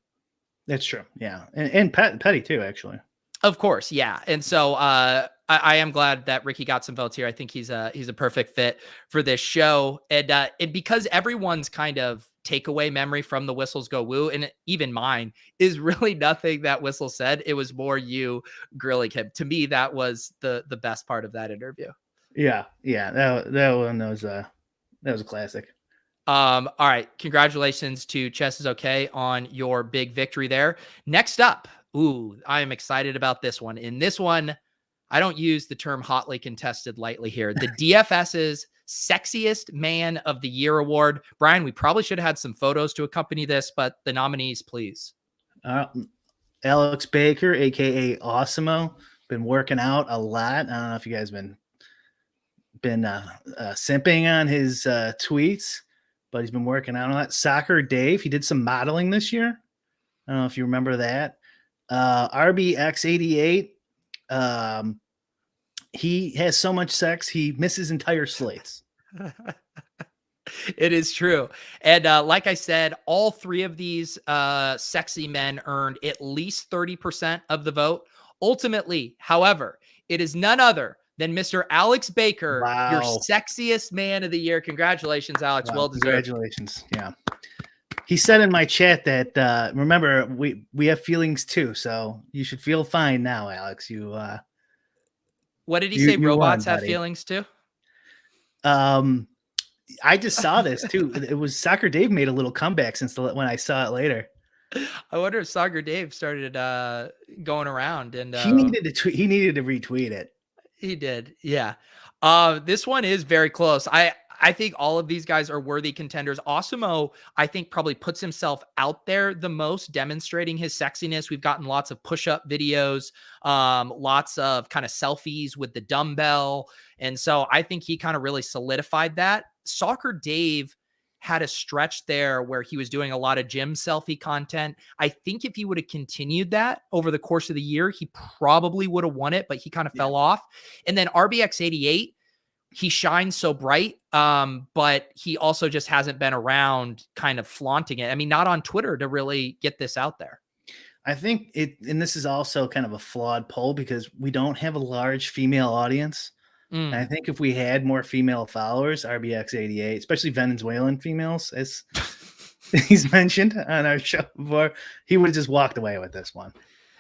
That's true. Yeah. And Petty too, actually. Of course. Yeah. And so I am glad that Ricky got some votes here. I think he's a perfect fit for this show. And because everyone's kind of takeaway memory from the Whistles Go Woo, and even mine, is really nothing that Whistle said. It was more you grilling him. To me, that was the best part of that interview. Yeah. Yeah. That one was a classic. All right. Congratulations to Chess is Okay on your big victory there. Next up. Ooh, I am excited about this one. In this one, I don't use the term hotly contested lightly here. The DFS's Sexiest Man of the Year award. Brian, we probably should have had some photos to accompany this, but the nominees, please. Alex Baker, a.k.a. Awesemo, been working out a lot. I don't know if you guys been simping on his tweets, but he's been working out a lot. Soccer Dave, he did some modeling this year. I don't know if you remember that. RBX88, he has so much sex he misses entire slates. It is true. And like I said, all three of these sexy men earned at least 30% of the vote. Ultimately, however, it is none other than Mr. Alex Baker, your Sexiest Man of the Year. Congratulations, Alex. Well deserved. Congratulations. Yeah. He said in my chat that remember, we have feelings too, so you should feel fine now, Alex. What did he say? Robots have feelings too? I just saw this too. It was Soccer Dave made a little comeback since when I saw it later. I wonder if Soccer Dave started going around, and he needed to retweet it. He did, yeah. This one is very close. I think all of these guys are worthy contenders. Awesemo, I think, probably puts himself out there the most, demonstrating his sexiness. We've gotten lots of push-up videos, lots of kind of selfies with the dumbbell. And so I think he kind of really solidified that. Soccer Dave had a stretch there where he was doing a lot of gym selfie content. I think if he would have continued that over the course of the year, he probably would have won it, but he kind of fell off. And then RBX88, he shines so bright, but he also just hasn't been around kind of flaunting it. I mean, not on Twitter to really get this out there. I think and this is also kind of a flawed poll because we don't have a large female audience. And I think if we had more female followers, RBX88, especially Venezuelan females, as he's mentioned on our show before, he would have just walked away with this one.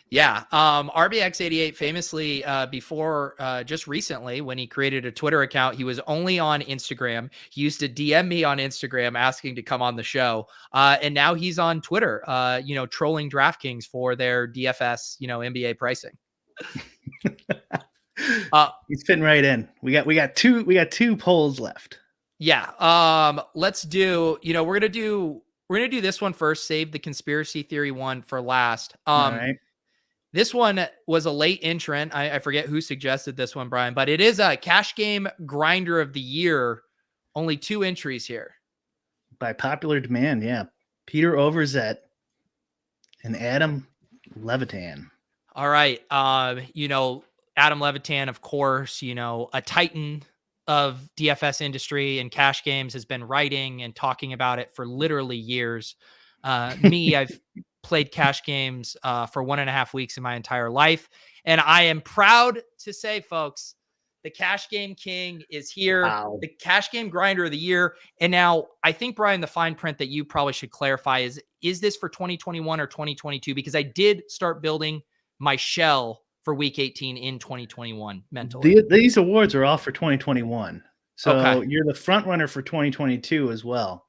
Yeah. RBX88 famously, before just recently, when he created a Twitter account, he was only on Instagram. He used to DM me on Instagram asking to come on the show. And now he's on Twitter, trolling DraftKings for their DFS, NBA pricing. He's fitting right in. We got two polls left. Yeah. Let's do, we're going to do this one first, save the conspiracy theory one for last. All right. This one was a late entrant. I forget who suggested this one, Brian, but it is a cash game grinder of the year. Only 2 entries here. By popular demand, yeah. Peter Overzet and Adam Levitan. All right. Adam Levitan, of course, a titan of DFS industry and cash games, has been writing and talking about it for literally years. I've played cash games for 1.5 weeks in my entire life. And I am proud to say, folks, the cash game king is here. Wow. The cash game grinder of the year. And now I think, Brian, the fine print that you probably should clarify is this for 2021 or 2022? Because I did start building my shell for week 18 in 2021 mentally. These awards are all for 2021. So You're the front runner for 2022 as well.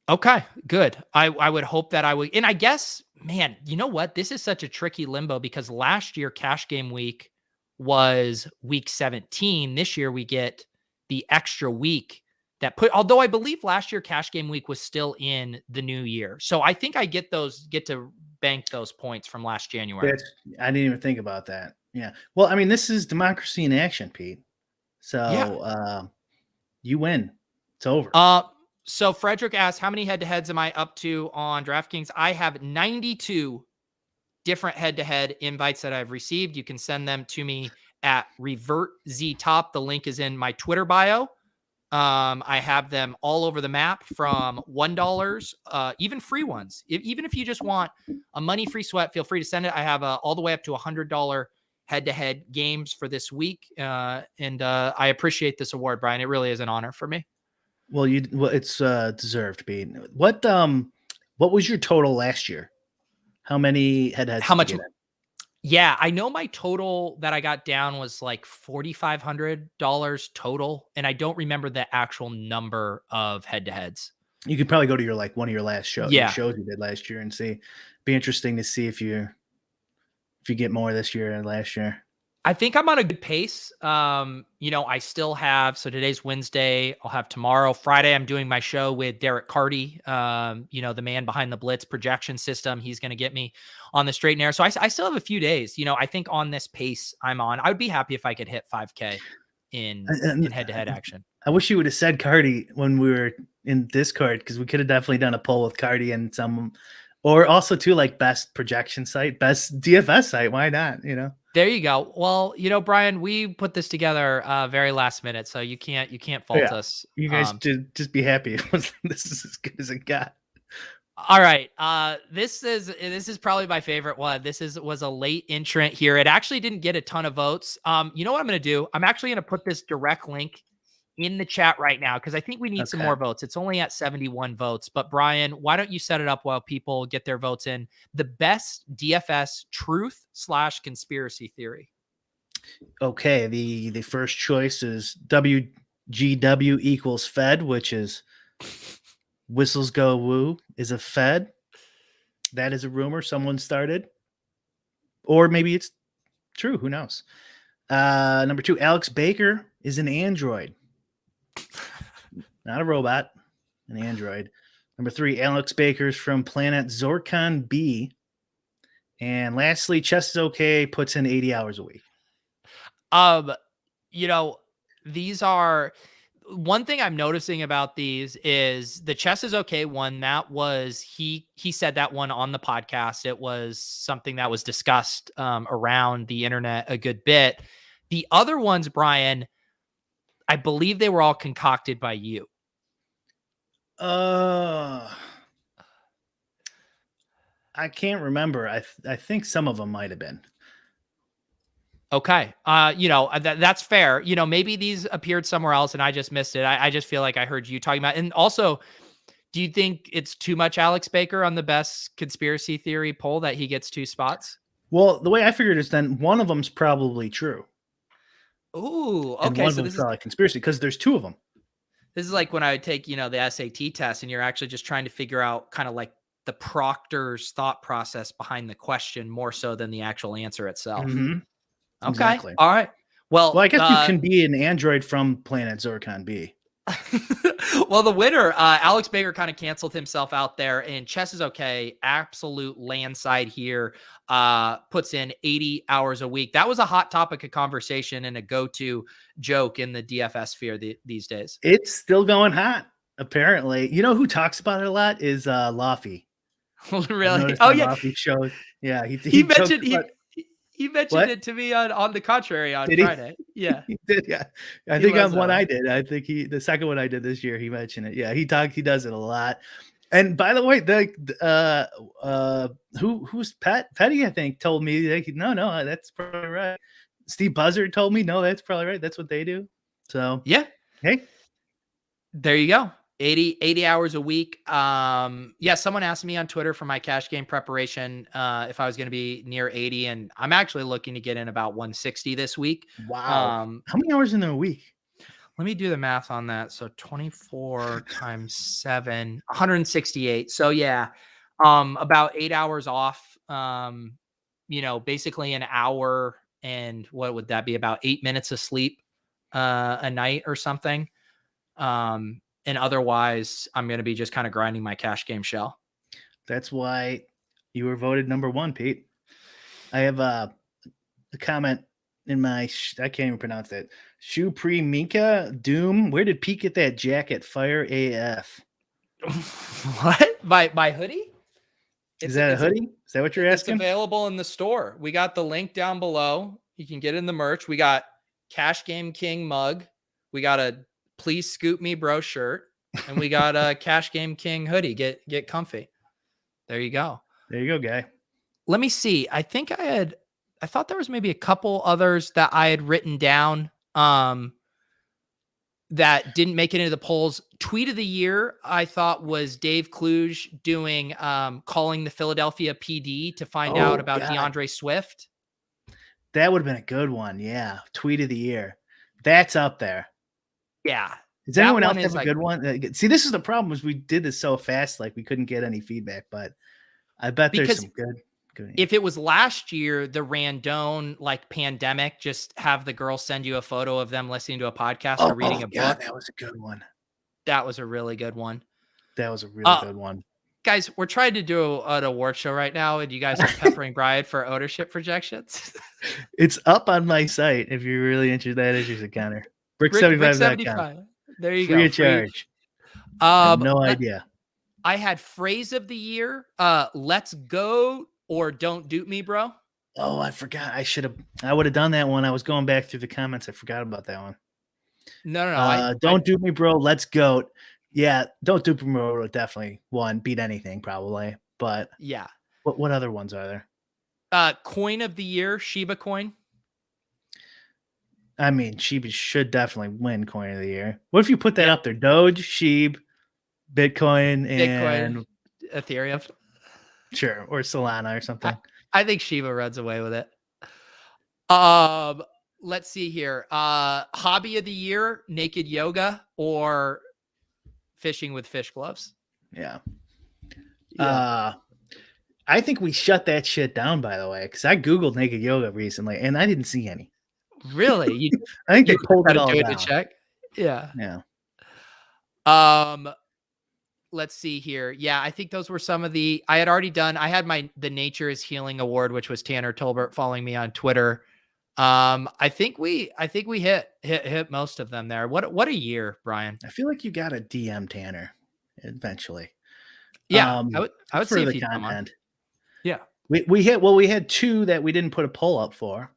Okay, good. I would hope that I would. And I guess, man, you know what? This is such a tricky limbo because last year, cash game week was week 17. This year we get the extra week although I believe last year cash game week was still in the new year. So I think I get to bank those points from last January. I didn't even think about that. Yeah. Well, I mean, this is democracy in action, Pete. So you win. It's over. So Frederick asked, how many head-to-heads am I up to on DraftKings? I have 92 different head-to-head invites that I've received. You can send them to me at RevertZTop. The link is in my Twitter bio. I have them all over the map from $1, even free ones. Even if you just want a money-free sweat, feel free to send it. I have all the way up to $100 head-to-head games for this week. And I appreciate this award, Brian. It really is an honor for me. Well, it's deserved, Pete. What was your total last year? How many head-to-heads? How much? Yeah, I know my total that I got down was like $4,500 total, and I don't remember the actual number of head-to-heads. You could probably go to one of your last shows you did last year and see. Be interesting to see if you get more this year than last year. I think I'm on a good pace. I still have, so today's Wednesday. I'll have tomorrow. Friday, I'm doing my show with Derek Carty, the man behind the Blitz projection system. He's going to get me on the straight and narrow. So I still have a few days. I think on this pace I'm on, I would be happy if I could hit 5K in head-to-head action. I wish you would have said Carty when we were in Discord, because we could have definitely done a poll with Carty and some, or also too, like best projection site, best DFS site. Why not? There you go. Well, Brian, we put this together very last minute, so you can't fault us. You guys just be happy. This is as good as it got. All right. This is probably my favorite one. This was a late entrant here. It actually didn't get a ton of votes. You know what I'm going to do? I'm actually going to put this direct link in the chat right now, because I think we need some more votes. It's only at 71 votes. But Brian, why don't you set it up while people get their votes in? The best DFS truth/conspiracy theory. Okay, the first choice is WGW equals Fed, which is whistles go woo is a Fed. That is a rumor someone started, or maybe it's true. Who knows? Number 2, Alex Baker is an android. Not a robot, an android. Number 3, Alex Baker's from planet Zorkon B. And lastly, Chess is okay, puts in 80 hours a week. These are, one thing I'm noticing about these is the Chess is okay one. That was, he said that one on the podcast. It was something that was discussed around the internet a good bit. The other ones, Brian, I believe they were all concocted by you. I can't remember. I think some of them might have been. Okay. That's fair. Maybe these appeared somewhere else and I just missed it. I just feel like I heard you talking about it. And also, do you think it's too much Alex Baker on the best conspiracy theory poll that he gets 2 spots? Well, the way I figured it is then one of them's probably true. Ooh, okay. And one of them's probably conspiracy, because there's 2 of them. This is like when I take, the SAT test and you're actually just trying to figure out kind of like the proctor's thought process behind the question more so than the actual answer itself. Mm-hmm. Okay. Exactly. All right. Well, I guess you can be an android from planet Zorkon B. Well, the winner, Alex Baker, kind of canceled himself out there, and Chess is okay. Absolute landslide here. Puts in 80 hours a week. That was a hot topic of conversation and a go-to joke in the DFS sphere these days. It's still going hot, apparently. You know who talks about it a lot is Laffy. Really? Oh yeah. Laffy show. Yeah, he mentioned he mentioned it to me on the contrary on Friday. Yeah, he did. Yeah, I think on one I did. I think the second one I did this year, he mentioned it. Yeah, he does it a lot. And by the way, who's Petty? I think told me no, that's probably right. Steve Buzzard told me no, that's probably right. That's what they do. So yeah, hey, there you go. 80 hours a week. Someone asked me on Twitter for my cash game preparation if I was going to be near 80, and I'm actually looking to get in about 160 this week. Wow. How many hours in a week? Let me do the math on that. So 24 times 7, 168. So yeah, about 8 hours off. Basically an hour and what would that be, about 8 minutes of sleep a night or something. And otherwise, I'm going to be just kind of grinding my cash game shell. That's why you were voted number 1, Pete. I have a comment in my, I can't even pronounce that. Shoe Pre Mika Doom. Where did Pete get that jacket? Fire AF. What? My hoodie? Is that a hoodie? Is that what you're asking? It's available in the store. We got the link down below. You can get in the merch. We got Cash Game King mug. We got a Please Scoop Me Bro shirt. And we got a Cash Game King hoodie. Get comfy. There you go. There you go, guy. Let me see. I thought there was maybe a couple others that I had written down that didn't make it into the polls. Tweet of the year, I thought, was Dave Kluge doing calling the Philadelphia PD to find out about DeAndre Swift. That would have been a good one. Yeah. Tweet of the year. That's up there. Yeah. Does anyone else have a good one? See, this is the problem, is we did this so fast, like we couldn't get any feedback, but I bet there's some good. If it was last year, the Randone like pandemic, just have the girl send you a photo of them listening to a podcast or reading a book. That was a good one. That was a really good one. That was a really good one. Guys, we're trying to do an award show right now, and you guys are peppering Brian for ownership projections. It's up on my site if you're really interested. That is your counter. Brick75.com. There you Free go. Of charge. No idea. I had phrase of the year. Let's go or don't dupe me, bro. Oh, I forgot. I would have done that one. I was going back through the comments. I forgot about that one. No. Don't dupe me, bro. Let's go. Yeah, don't dupe me, bro. Definitely one. Beat anything, probably. But yeah. What other ones are there? Coin of the year, Shiba coin. I mean, Shiba should definitely win coin of the year. What if you put that up there? Doge, Shiba, Bitcoin, and Ethereum. Sure, or Solana or something. I think Shiba runs away with it. Let's see here. Hobby of the year, naked yoga or fishing with fish gloves. Yeah. I think we shut that shit down, by the way, because I Googled naked yoga recently and I didn't see any. Really? I think they pulled it all down. To check. Yeah. Yeah. Let's see here. Yeah, I think those were some of the. I had already done. I had the Nature is Healing Award, which was Tanner Tolbert following me on Twitter. I think we hit most of them there. What a year, Brian. I feel like you got to DM Tanner eventually. Yeah, I would see if the content. Yeah, we had two that we didn't put a poll up for.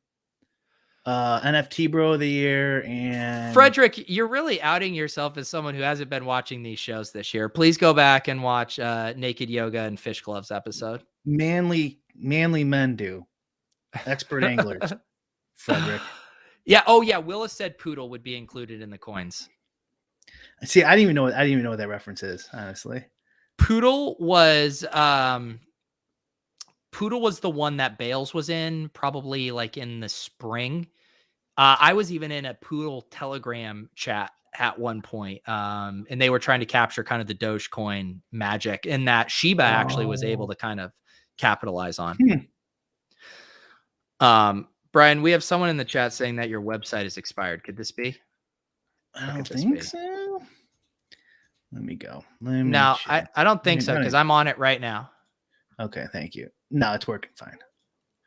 NFT Bro of the Year and Frederick, you're really outing yourself as someone who hasn't been watching these shows this year. Please go back and watch Naked Yoga and Fish Gloves episode. Manly men do. Expert anglers. Frederick. Yeah. Oh yeah. Willis said Poodle would be included in the coins. See, I didn't even know what that reference is, honestly. Poodle was the one that Bales was in, probably like in the spring. I was even in a Poodle Telegram chat at one point, and they were trying to capture kind of the Dogecoin magic, and that Shiba actually was able to kind of capitalize on. Brian, we have someone in the chat saying that your website is expired. Could this be? I don't think so. Let me go. No, I don't think so, because I'm on it right now. Okay, thank you. No, it's working fine.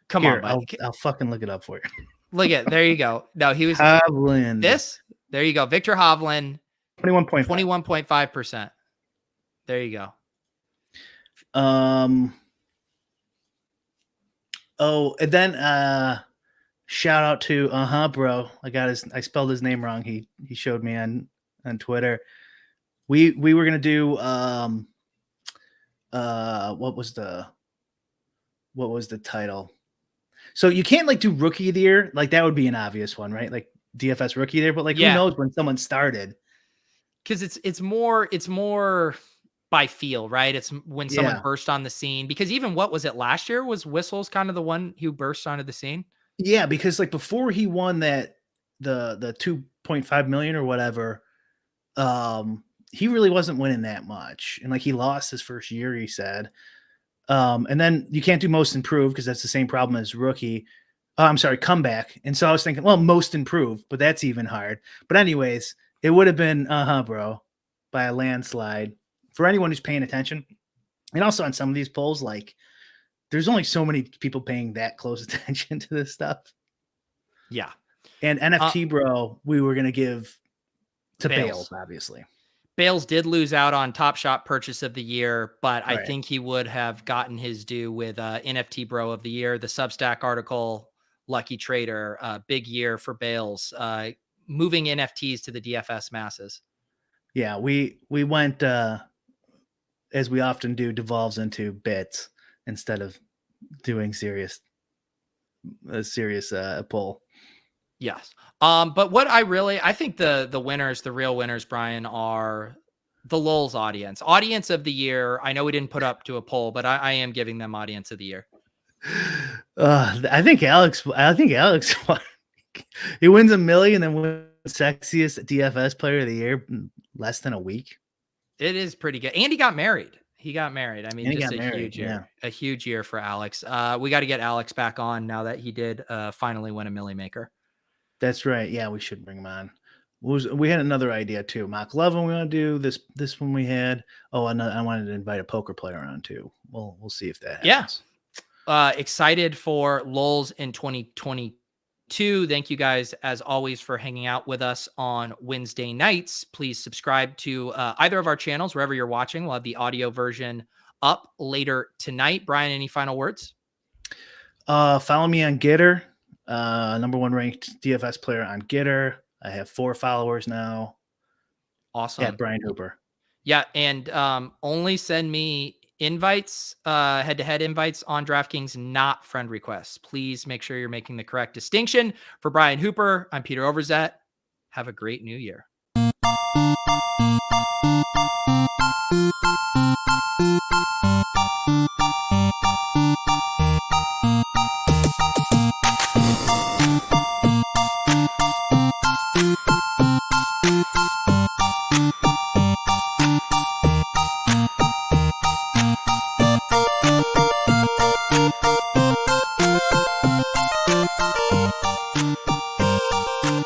Come on, buddy. I'll fucking look it up for you. Look at there you go. No, he was Hovland. There you go. Victor Hovland. 21.5%. There you go. Oh, and then shout out to bro. I spelled his name wrong. He showed me on Twitter. We were gonna do what was the title? So you can't like do Rookie of the Year, like that would be an obvious one, right? Like DFS Rookie of the Year, but like who knows when someone started? Because it's more by feel, right? It's when someone burst on the scene. Because even what was it last year? Was Whistles kind of the one who burst onto the scene? Yeah, because like before he won that the 2.5 million or whatever, he really wasn't winning that much, and like he lost his first year, he said. And then you can't do most improved because that's the same problem as rookie. Oh, I'm sorry, comeback. And so I was thinking, well, most improved, but that's even hard. But anyways, it would have been bro, by a landslide for anyone who's paying attention. And also on some of these polls, like there's only so many people paying that close attention to this stuff. Yeah. And NFT bro, we were gonna give to Bales, obviously. Bales did lose out on Top Shot Purchase of the Year, but I think he would have gotten his due with NFT Bro of the Year. The Substack article, Lucky Trader, big year for Bales, moving NFTs to the DFS masses. Yeah, we went as we often do, devolves into bits instead of doing a serious poll. Yes. But what I think the winners, the real winners, Brian, are the Lolz audience of the year. I know we didn't put up to a poll, but I am giving them audience of the year. I think Alex he wins $1 million and wins sexiest DFS player of the year in less than a week. It is pretty good. And he got married. I mean, just huge year. Yeah. A huge year for Alex. We got to get Alex back on now that he did finally win a Millie Maker. That's right. Yeah, we should bring him on. We had another idea too. Mock Lovin, we want to do this one we had. Oh, I wanted to invite a poker player on too. We'll see if that happens. Yeah. Excited for Lolz in 2022. Thank you guys as always for hanging out with us on Wednesday nights. Please subscribe to either of our channels wherever you're watching. We'll have the audio version up later tonight. Brian, any final words? Follow me on Getter. #1 ranked DFS player on Getter. I have 4 followers now. Awesome. At Brian Hooper. Yeah, and only send me invites, head-to-head invites on DraftKings, not friend requests. Please make sure you're making the correct distinction. For Brian Hooper, I'm Peter Overzet. Have a great new year.